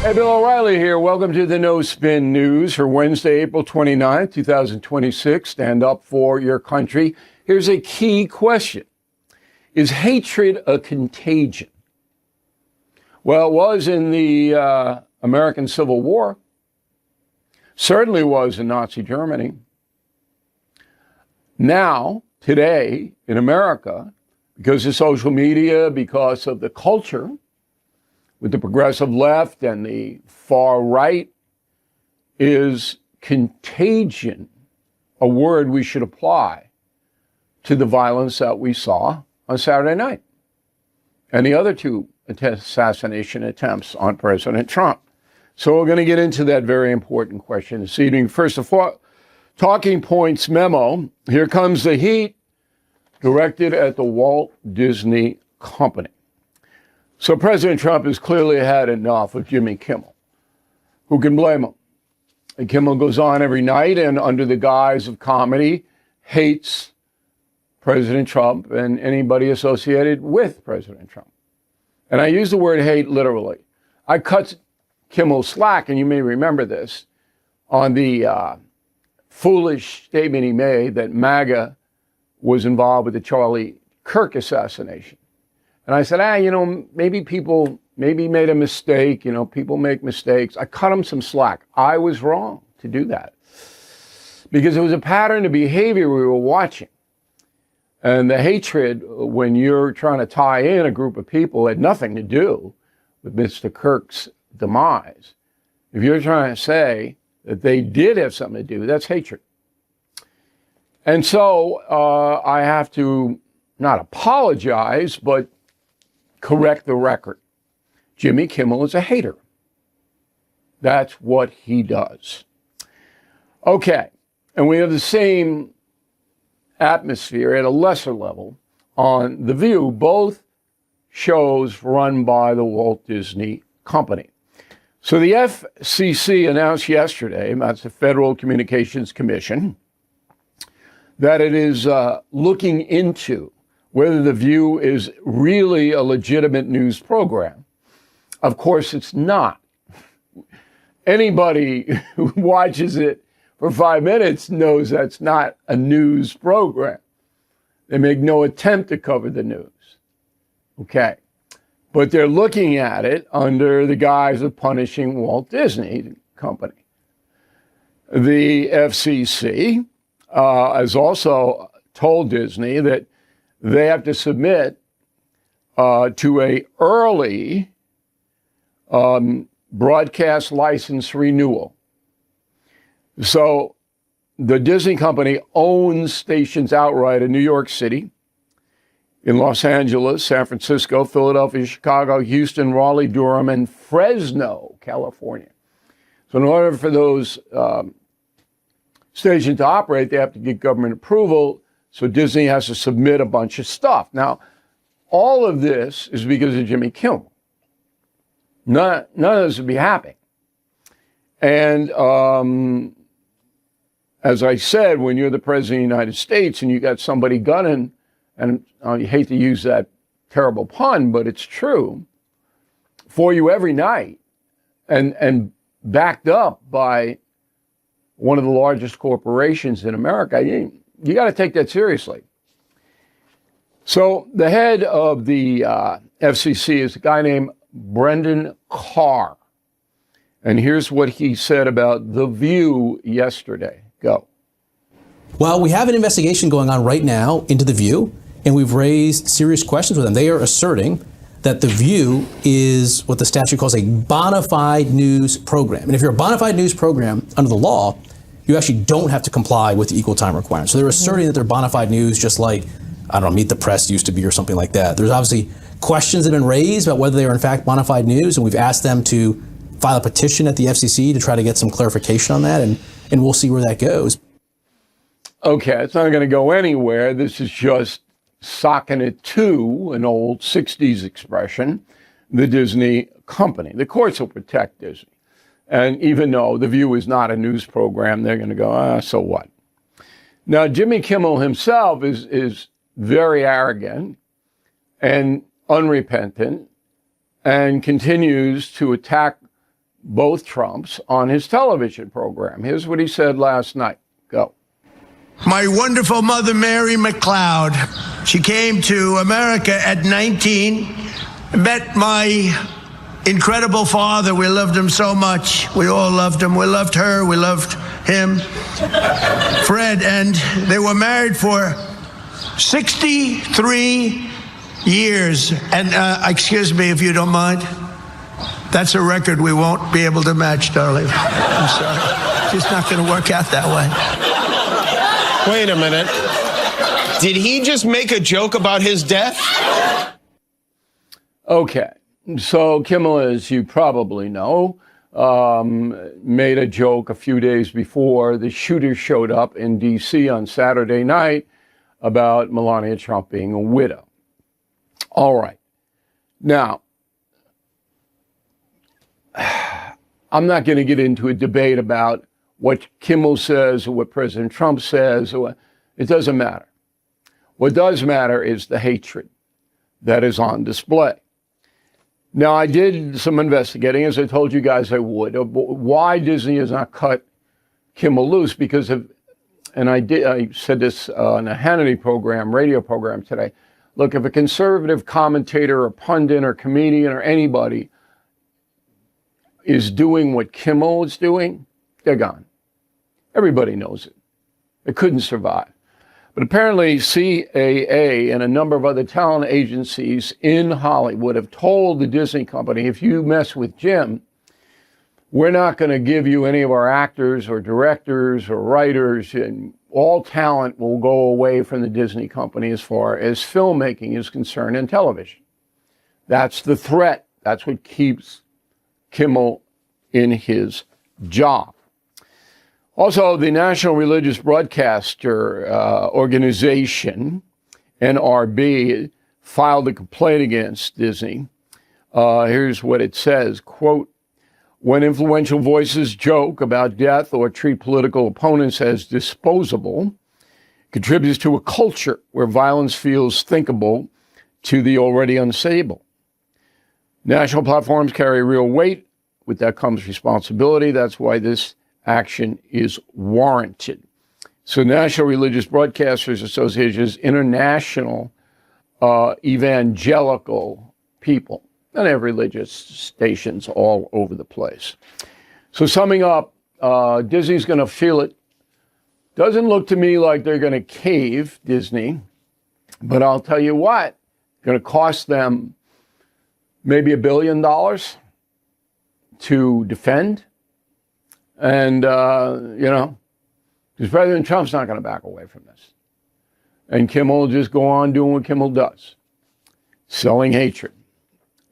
Hey, Bill O'Reilly here. Welcome to the No Spin News for Wednesday, April 29th, 2026. Stand up for your country. Here's a key question. Is hatred a contagion? Well, it was in the American Civil War. Certainly was in Nazi Germany. Now, today, in America, because of social media, because of the culture, with the progressive left and the far right, is contagion a word we should apply to the violence that we saw on Saturday night and the other two assassination attempts on President Trump? So we're going to get into that very important question this evening. First of all, Talking Points memo. Here comes the heat, directed at the Walt Disney Company. So President Trump has clearly had enough of Jimmy Kimmel. Who can blame him? And Kimmel goes on every night and under the guise of comedy hates President Trump and anybody associated with President Trump. And I use the word hate literally. I cut Kimmel slack, and you may remember this, on the foolish statement he made that MAGA was involved with the Charlie Kirk assassination. And I said, maybe people made a mistake. People make mistakes. I cut him some slack. I was wrong to do that because it was a pattern of behavior we were watching. And the hatred, when you're trying to tie in a group of people, had nothing to do with Mr. Kirk's demise. If you're trying to say that they did have something to do, that's hatred. And so I have to not apologize, but correct the record. Jimmy Kimmel is a hater. That's what he does. Okay, and we have the same atmosphere at a lesser level on The View, both shows run by the Walt Disney Company. So the FCC announced yesterday, that's the Federal Communications Commission, that it is looking into whether The View is really a legitimate news program. Of course, it's not. Anybody who watches it for 5 minutes knows that's not a news program. They make no attempt to cover the news. Okay. But they're looking at it under the guise of punishing Walt Disney Company. The FCC has also told Disney that they have to submit to a early broadcast license renewal. So the Disney Company owns stations outright in New York City, in Los Angeles, San Francisco, Philadelphia, Chicago, Houston, Raleigh, Durham, and Fresno, California. So in order for those stations to operate, they have to get government approval. So Disney has to submit a bunch of stuff. Now, all of this is because of Jimmy Kimmel. None of this would be happening. And as I said, when you're the president of the United States and you got somebody gunning, and I hate to use that terrible pun, but it's true, for you every night, and backed up by one of the largest corporations in America, you got to take that seriously. So the head of the FCC is a guy named Brendan Carr. And here's what he said about The View yesterday. Go. Well, we have an investigation going on right now into The View, and we've raised serious questions with them. They are asserting that The View is what the statute calls a bona fide news program. And if you're a bona fide news program under the law, you actually don't have to comply with the equal time requirements. So they're asserting that they're bona fide news, just like, I don't know, Meet the Press used to be or something like that. There's obviously questions that have been raised about whether they are in fact bona fide news, and we've asked them to file a petition at the FCC to try to get some clarification on that, and we'll see where that goes. Okay, it's not going to go anywhere. This is just socking it to an old 60s expression, the Disney Company. The courts will protect Disney. And even though The View is not a news program, they're going to go, so what? Now, Jimmy Kimmel himself is very arrogant and unrepentant and continues to attack both Trumps on his television program. Here's what he said last night. Go. My wonderful mother, Mary McLeod, she came to America at 19, met my incredible father. We loved him so much. We all loved him. We loved her. We loved him, Fred, and they were married for 63 years. And excuse me, if you don't mind, that's a record we won't be able to match, darling. I'm sorry. It's just not going to work out that way. Wait a minute. Did he just make a joke about his death? Okay. So Kimmel, as you probably know, made a joke a few days before the shooter showed up in D.C. on Saturday night about Melania Trump being a widow. All right. Now, I'm not going to get into a debate about what Kimmel says or what President Trump says. It doesn't matter. What does matter is the hatred that is on display. Now, I did some investigating, as I told you guys I would, of why Disney has not cut Kimmel loose, because of, and I said this on a Hannity program, radio program today. Look, if a conservative commentator or pundit or comedian or anybody is doing what Kimmel is doing, they're gone. Everybody knows it. They couldn't survive. But apparently CAA and a number of other talent agencies in Hollywood have told the Disney company, if you mess with Jim, we're not going to give you any of our actors or directors or writers, and all talent will go away from the Disney company as far as filmmaking is concerned and television. That's the threat. That's what keeps Kimmel in his job. Also, the National Religious Broadcaster Organization, NRB, filed a complaint against Disney. Here's what it says, quote, when influential voices joke about death or treat political opponents as disposable, contributes to a culture where violence feels thinkable to the already unstable. National platforms carry real weight. With that comes responsibility. That's why this action is warranted. So National Religious Broadcasters Association is international evangelical people, and they have religious stations all over the place. So summing up, Disney's going to feel it. Doesn't look to me like they're going to cave, Disney, but I'll tell you what, it's going to cost them maybe $1 billion to defend. And, because President Trump's not going to back away from this. And Kimmel will just go on doing what Kimmel does, selling hatred.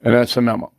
And that's the memo.